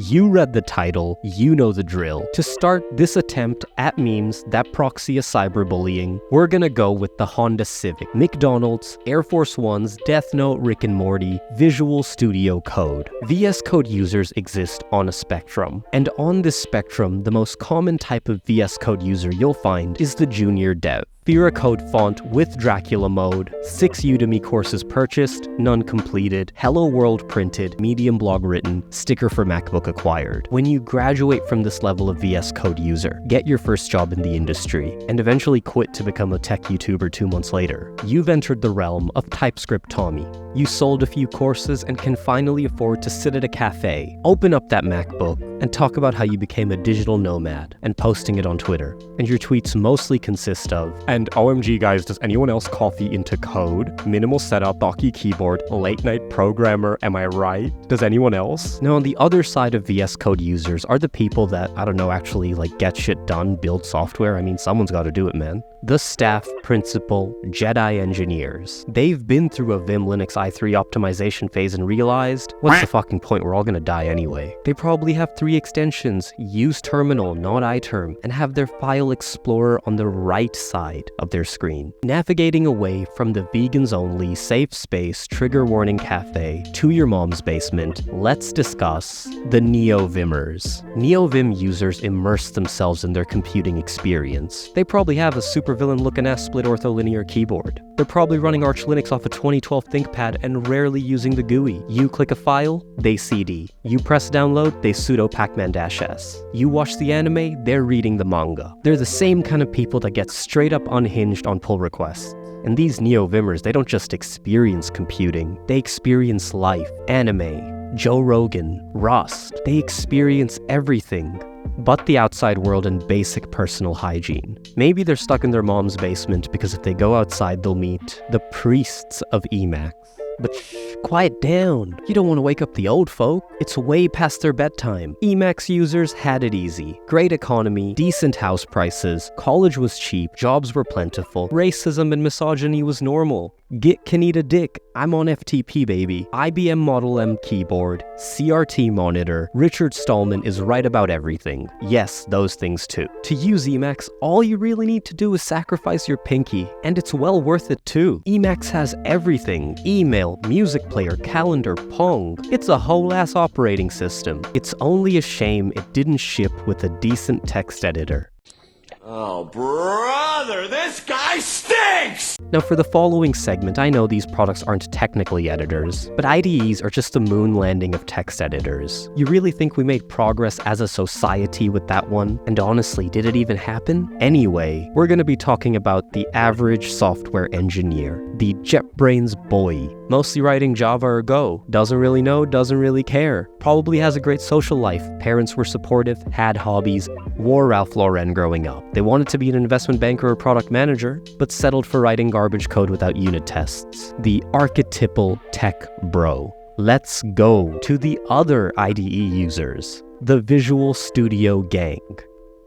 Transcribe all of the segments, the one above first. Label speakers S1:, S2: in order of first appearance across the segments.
S1: You read the title, you know the drill. To start this attempt at memes that proxy a cyberbullying, we're gonna go with the Honda Civic, McDonald's, Air Force Ones, Death Note, Rick and Morty, Visual Studio Code. VS Code users exist on a spectrum, and on this spectrum, the most common type of VS Code user you'll find is the junior dev. Vera Code font with Dracula mode, 6 Udemy courses purchased, none completed, Hello World printed, Medium blog written, sticker for MacBook acquired. When you graduate from this level of VS Code user, get your first job in the industry, and eventually quit to become a tech YouTuber 2 months later, you've entered the realm of TypeScript Tommy. You sold a few courses and can finally afford to sit at a cafe, open up that MacBook, and talk about how you became a digital nomad, and posting it on Twitter. And your tweets mostly consist of, "And OMG guys, does anyone else coffee into code? Minimal setup, bulky keyboard, late night programmer, am I right? Does anyone else?" Now on the other side of VS Code users are the people that, I don't know, actually get shit done, build software. I mean, someone's gotta do it, man. The staff, principal, Jedi engineers. They've been through a Vim Linux i3 optimization phase and realized, what's the fucking point, we're all gonna die anyway. They probably have 3 extensions, use terminal, not iTerm, and have their file explorer on the right side of their screen. Navigating away from the vegans only, safe space, trigger warning cafe to your mom's basement, let's discuss the Neovimmers. Neovim users immerse themselves in their computing experience. They probably have a supervillain looking ass split ortholinear keyboard. They're probably running Arch Linux off a 2012 ThinkPad and rarely using the GUI. You click a file, they CD. You press download, they sudo pacman-s. You watch the anime, they're reading the manga. They're the same kind of people that get straight up unhinged on pull requests. And these Neovimmers, they don't just experience computing, they experience life, anime, Joe Rogan, Rust. They experience everything but the outside world and basic personal hygiene. Maybe they're stuck in their mom's basement because if they go outside, they'll meet the priests of Emacs. But shh, quiet down. You don't want to wake up the old folk. It's way past their bedtime. Emacs users had it easy. Great economy, decent house prices, college was cheap, jobs were plentiful, racism and misogyny was normal. Git can eat a dick. I'm on FTP, baby. IBM Model M keyboard, CRT monitor. Richard Stallman is right about everything. Yes, those things too. To use Emacs, all you really need to do is sacrifice your pinky, and it's well worth it too. Emacs has everything. Email, music player, calendar, Pong. It's a whole-ass operating system. It's only a shame it didn't ship with a decent text editor.
S2: Oh, brother, this guy stinks!
S1: Now for the following segment, I know these products aren't technically editors, but IDEs are just the moon landing of text editors. You really think we made progress as a society with that one? And honestly, did it even happen? Anyway, we're gonna be talking about the average software engineer, the JetBrains boy, mostly writing Java or Go, doesn't really know, doesn't really care, probably has a great social life, parents were supportive, had hobbies, wore Ralph Lauren growing up. They wanted to be an investment banker or product manager, but settled for writing garbage code without unit tests. The archetypal tech bro. Let's go to the other IDE users, the Visual Studio gang.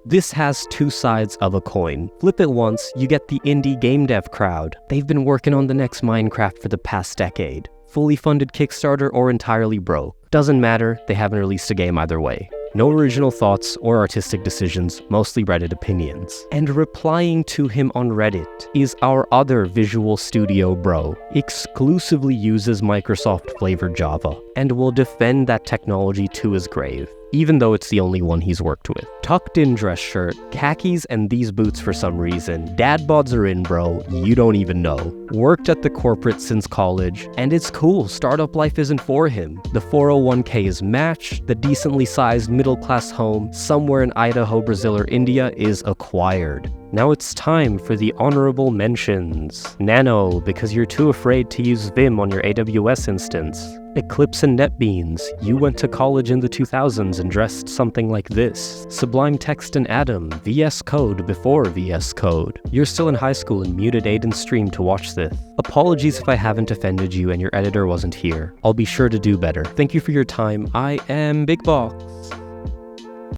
S1: This has 2 sides of a coin. Flip it once, you get the indie game dev crowd. They've been working on the next Minecraft for the past decade. Fully funded Kickstarter or entirely broke. Doesn't matter, they haven't released a game either way. No original thoughts or artistic decisions, mostly Reddit opinions. And replying to him on Reddit is our other Visual Studio bro. Exclusively uses Microsoft flavored Java, and will defend that technology to his grave, even though it's the only one he's worked with. Tucked in dress shirt, khakis and these boots for some reason. Dad bods are in, bro, you don't even know. Worked at the corporate since college, and it's cool, startup life isn't for him. The 401k is matched, the decently sized middle-class home somewhere in Idaho, Brazil or India is acquired. Now it's time for the honorable mentions. Nano, because you're too afraid to use Vim on your AWS instance. Eclipse and NetBeans, you went to college in the 2000s and dressed something like this. Sublime Text and Atom, VS Code before VS Code. You're still in high school and muted Aiden's stream to watch this. Apologies if I haven't offended you and your editor wasn't here. I'll be sure to do better. Thank you for your time. I am Big Box.